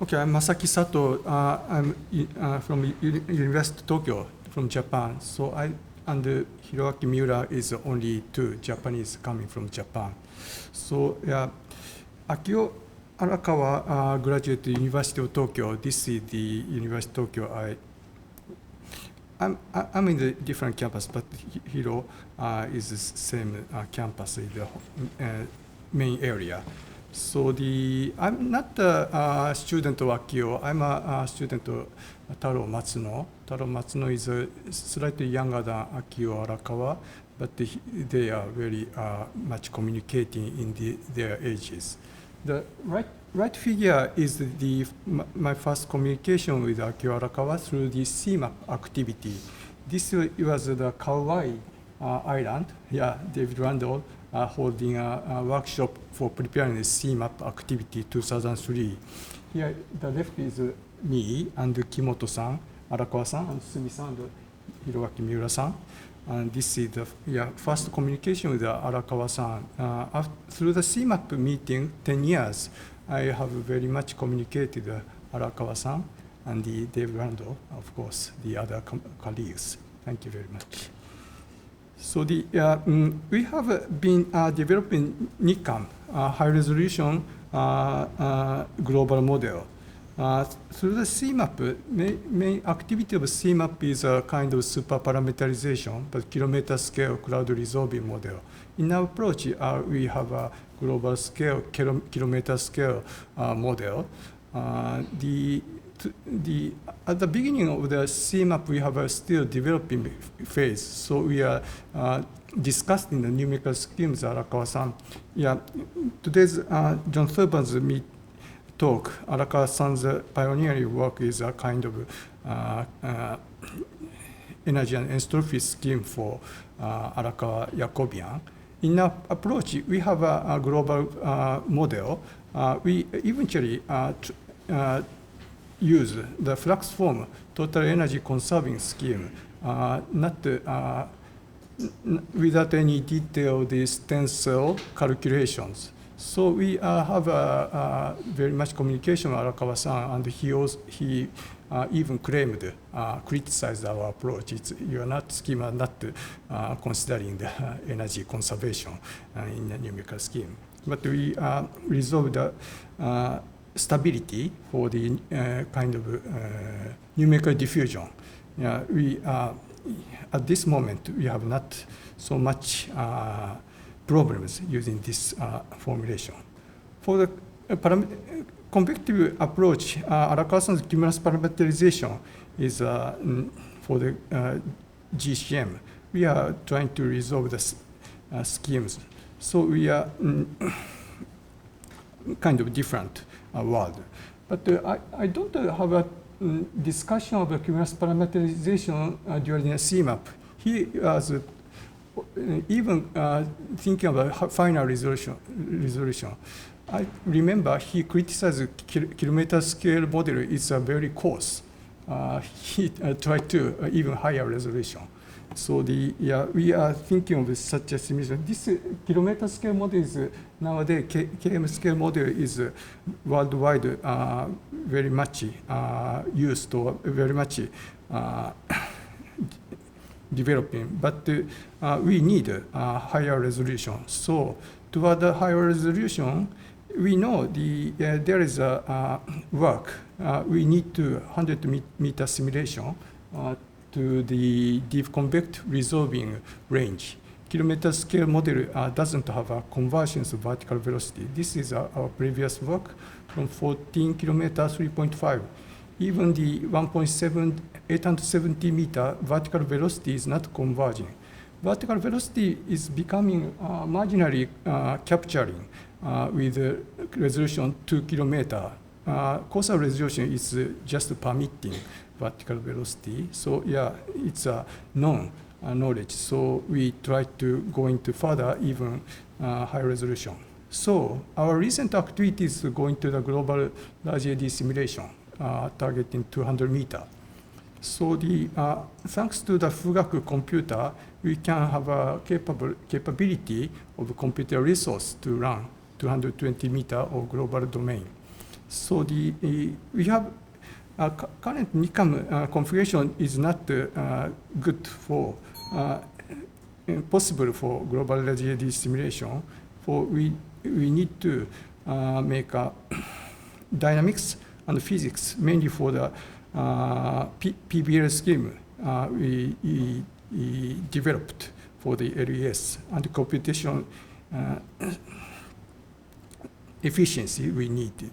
Okay, I'm Masaki Satoh. I'm from University of Tokyo, from Japan. So I and Hiroaki Miura is the only two Japanese coming from Japan. So yeah, Akio Arakawa graduated University of Tokyo. This is the University of Tokyo. I'm in the different campus, but Hiro is the same campus in the main area. So I'm not a student of Akio. I'm a student of Taro Matsuno. Taro Matsuno is slightly younger than Akio Arakawa, but they are very much communicating in their ages. The right figure is my first communication with Akio Arakawa through the CMAP activity. This was the Kauai Island. Yeah, David Randall holding a workshop for preparing the CMAP activity 2003. Here, the left is me and Kimoto-san, Arakawa-san, and Sumi-san, and Hiroaki Miura-san. And this is the first communication with Arakawa-san. Through the CMAP meeting, 10 years, I have very much communicated with Arakawa-san and Dave Randall, of course, the other colleagues. Thank you very much. So we have been developing NICAM, high-resolution global model. Through the CMAP, main activity of CMAP is a kind of super-parameterization, but kilometer-scale cloud-resolving model. In our approach, we have a global-scale, kilometer-scale model. At the beginning of the CMAP, we have a still developing phase. So we are discussing the numerical schemes, Arakawa-san. Yeah, today's John Thurban's talk, Arakawa-san's pioneering work is a kind of energy and entropy scheme for Arakawa-Jacobian. In our approach, we have a global model. We eventually use the flux form total energy conserving scheme, not without any detailed stencil calculations. So we have very much communication with Arakawa-san, and he even claimed, criticized our approach. You are not schema, not considering the energy conservation in the numerical scheme. But we resolved the stability for the kind of numerical diffusion. At this moment, we have not so much problems using this formulation. For the convective approach, Arakawa-san's cumulus parameterization is for the GCM. We are trying to resolve the schemes. So we are kind of different world. But I don't have a discussion of the cumulus parameterization during the CMAP. He was even thinking about final resolution. I remember he criticized kilometer scale model is very coarse. He tried to even higher resolution. So we are thinking of such a simulation. This kilometer scale model is nowadays km scale model is worldwide very much used or very much developing, but we need a higher resolution. So toward the higher resolution, we know there is a work. We need 100-meter simulation to the deep convection resolving range. Kilometer scale model doesn't have a convergence of vertical velocity. This is our previous work from 14 kilometers, 3.5. Even the 1.7, 870-meter vertical velocity is not converging. Vertical velocity is becoming marginally capturing with resolution 2 kilometers. Causal resolution is just permitting vertical velocity. So yeah, it's a known knowledge. So we try to go into further, even high resolution. So our recent activity is going to the global large eddy simulation, targeting 200 meters. So thanks to the Fugaku computer, we can have a capability of computer resource to run 220 meters of global domain. So we have current NICAM configuration is not good for possible for global energy eddy simulation. We need to make dynamics and physics mainly for the PBL scheme we developed for the LES and computation efficiency we need.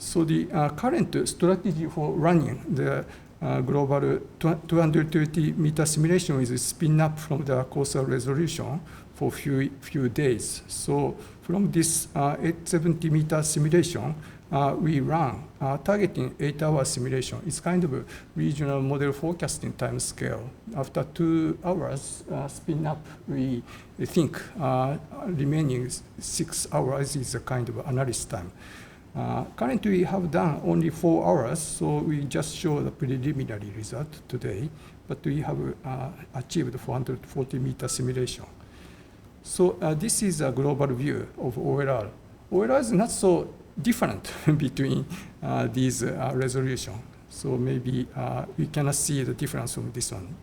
So the current strategy for running the global 230-meter simulation is spin up from the coastal resolution for few days. So from this 870-meter simulation, we run targeting 8-hour simulation. It's kind of a regional model forecasting time scale. After 2 hours spin up, we think remaining 6 hours is a kind of analysis time. Currently, we have done only 4 hours, so we just show the preliminary result today, but we have achieved 440-meter simulation. So this is a global view of OLR. OLR is not so different between these resolution. So maybe we cannot see the difference from this one.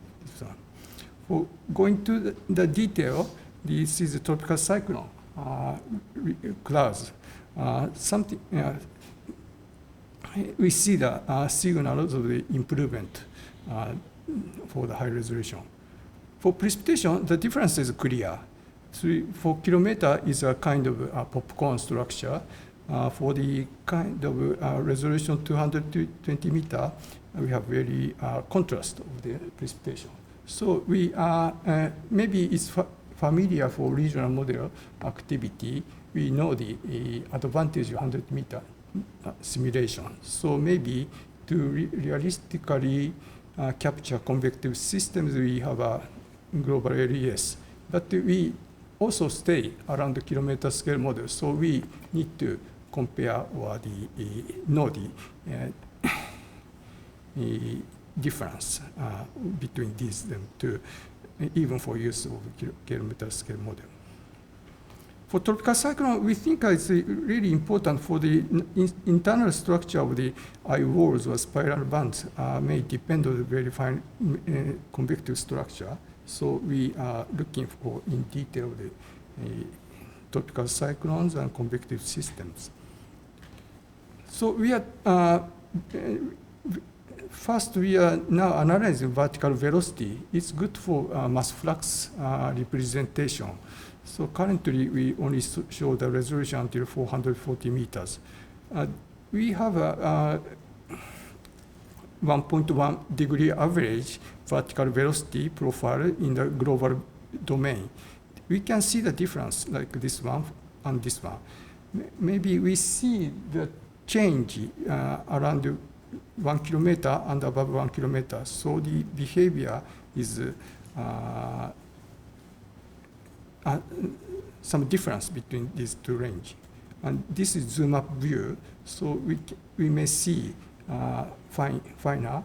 For going to the detail, this is a tropical cyclone clouds. We see the signals of the improvement for the high resolution. For precipitation, the difference is clear. 4 kilometer is a kind of popcorn structure. For the kind of resolution 220 meter, we have very contrast of the precipitation. So we maybe it's familiar for regional model activity. We know the advantage of 100-meter simulation. So maybe to realistically capture convective systems, we have a global LES. But we also stay around the kilometer scale model. So we need to compare or know the difference between these two, even for use of kilometer scale model. For tropical cyclone, we think it's really important for the internal structure of the eye walls or spiral bands may depend on the very fine convective structure. So we are looking for in detail the tropical cyclones and convective systems. So we are first we are now analyzing vertical velocity. It's good for mass flux representation. So currently we only show the resolution until 440 meters. We have a 1.1 degree average vertical velocity profile in the global domain. We can see the difference like this one and this one. Maybe we see the change around 1 kilometer and above 1 kilometer. So the behavior is some difference between these two range. And this is zoom up view. So we may see finer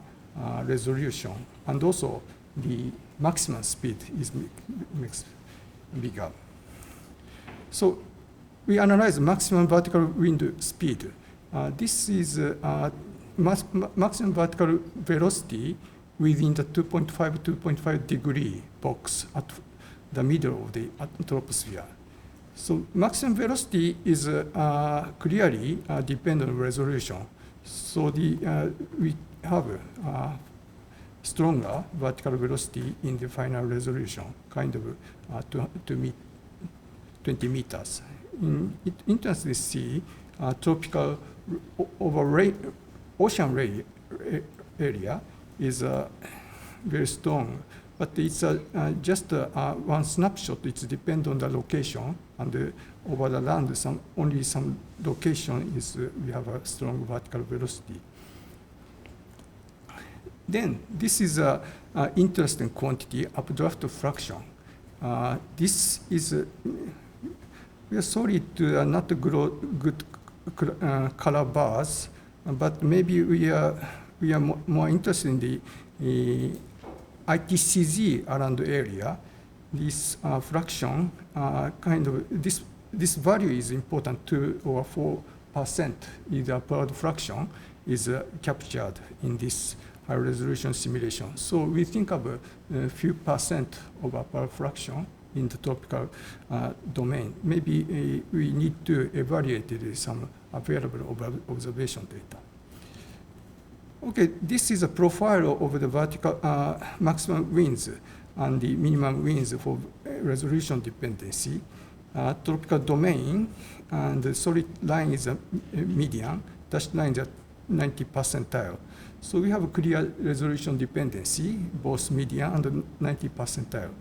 resolution, and also the maximum speed is makes bigger. So we analyze maximum vertical wind speed. This is maximum vertical velocity within the 2.5 degree box at the middle of the troposphere. So maximum velocity is clearly dependent on resolution. So we have stronger vertical velocity in the final resolution, kind of 20 meters. Interesting to see tropical over ocean area is very strong, but it's just one snapshot. It depends on the location, and over the land, only some location is we have a strong vertical velocity. Then this is an interesting quantity, updraft fraction. This is we are sorry to not good color bars, but maybe we are more interested in the ITCZ around the area. This fraction kind of this value is important 2 or percent is the upward fraction is captured in this high-resolution simulation. So we think of a few percent of upward fraction in the tropical domain. Maybe we need to evaluate some available observation data. Okay, this is a profile of the vertical maximum winds and the minimum winds for resolution dependency. Tropical domain, and the solid line is a median, dashed line is a 90 percentile. So we have a clear resolution dependency, both median and 90 percentile.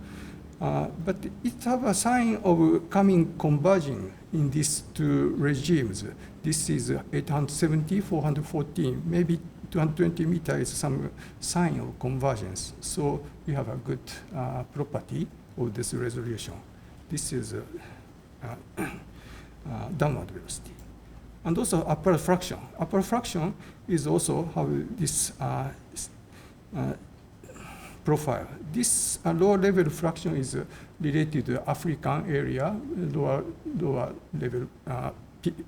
But it has a sign of coming converging in these two regimes. This is 870, 414, maybe 220 meters is some sign of convergence. So we have a good property of this resolution. This is downward velocity. And also upward fraction. Upward fraction is also how this profile. This lower level fraction is related to African area, lower level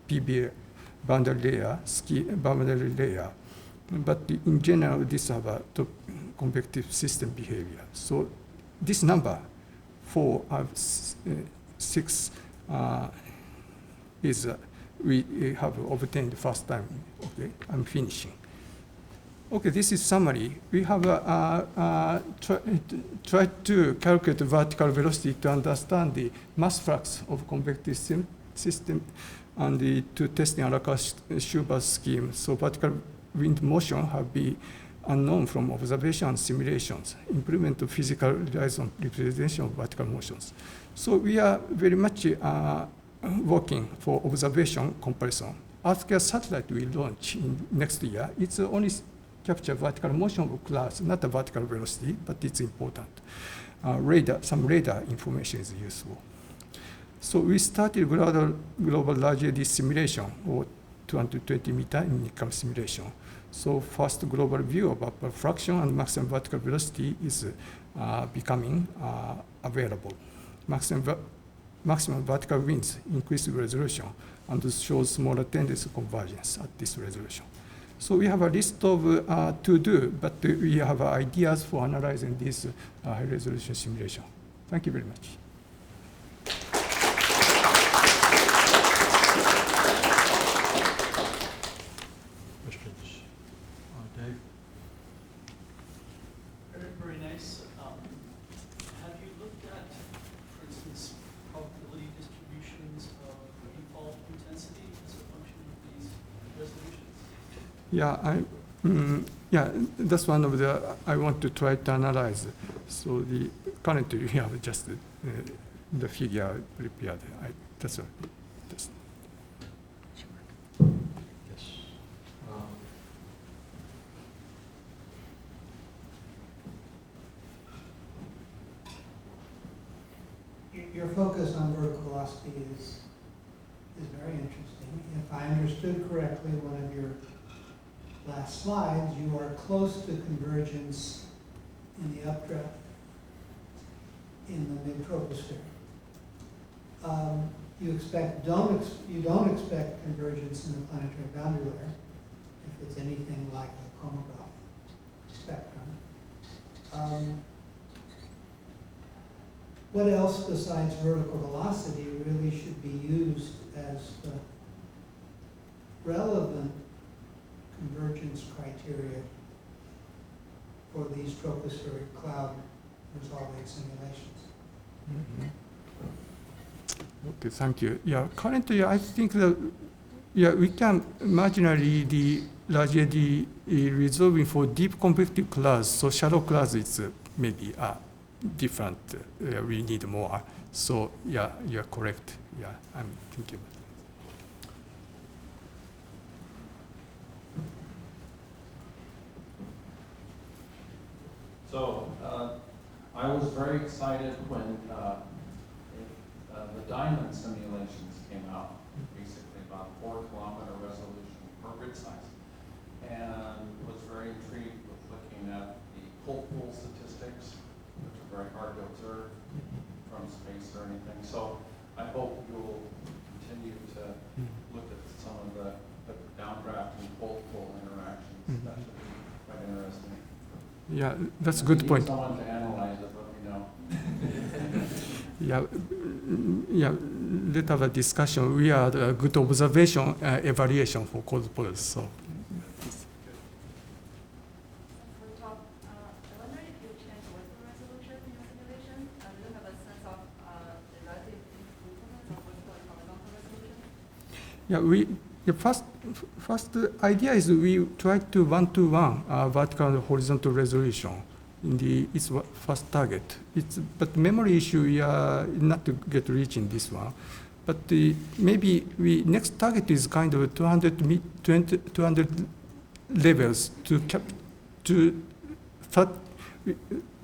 PBA boundary layer, ski boundary layer. But in general, this have a convective system behavior. So this number 4 of 6 is we have obtained the first time. Okay, I'm finishing. Okay, this is summary. We have tried to calculate the vertical velocity to understand the mass flux of convective system and to test the Alaka-Schubert scheme. So vertical wind motion have been unknown from observation and simulations, improvement of physical representation of vertical motions. So we are very much working for observation comparison. Earth-scale satellite we launch in next year. It's only capture vertical motion of clouds, not the vertical velocity, but it's important. Some radar information is useful. So we started global large eddy simulation, or 220 meter in NICAM simulation. So first global view of upper fraction and maximum vertical velocity is becoming available. Maximum vertical winds increase resolution, and this shows smaller tendency of convergence at this resolution. So we have a list of to do, but we have ideas for analyzing this high resolution simulation. Thank you very much. Questions? Dave? Very nice. Have you looked at, for instance, probability distributions of rainfall intensity as a function of these resolutions? Yeah, that's one of the I want to try to analyze. So currently we have just the figure prepared. That's all. Yes. Your focus on vertical velocity is very interesting. If I understood correctly, one of your last slides, you are close to convergence in the updraft in the mid-troposphere. You don't expect convergence in the planetary boundary layer if it's anything like a chromograph spectrum. What else besides vertical velocity really should be used as the relevant convergence criteria for these tropospheric cloud resolving simulations? Mm-hmm. Okay, thank you. Yeah, currently I think that we can marginally the large eddy resolving for deep convective clouds. So shallow clouds is maybe different. We need more. So yeah, you're correct. Yeah, I'm thinking about it. So I was very excited when the diamond simulations came out, basically about 4-kilometer resolution per grid size, and was very intrigued with looking at the cold pool statistics, which are very hard to observe from space or anything. So I hope you'll continue to look at some of the Yeah, that's a If good you point. need someone to analyze it, let me know. Yeah, yeah. Let's have a discussion. We are a good observation evaluation for cold poles. So. For top, I wonder if you change waveform resolution in your simulation, and do you have a sense of the relative improvement of waveform and horizontal resolution? Yeah, the first idea is we try to one-to-one vertical and horizontal resolution in its first target. But memory issue, we are not to get reaching this one. But maybe next target is kind of 200 levels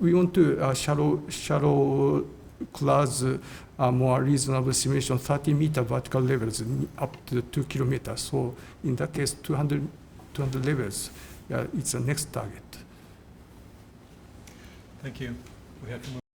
we want to shallow class more reasonable simulation 30-meter vertical levels up to 2 kilometers. So in that case, 200 levels, it's the next target. Thank you. We have to move.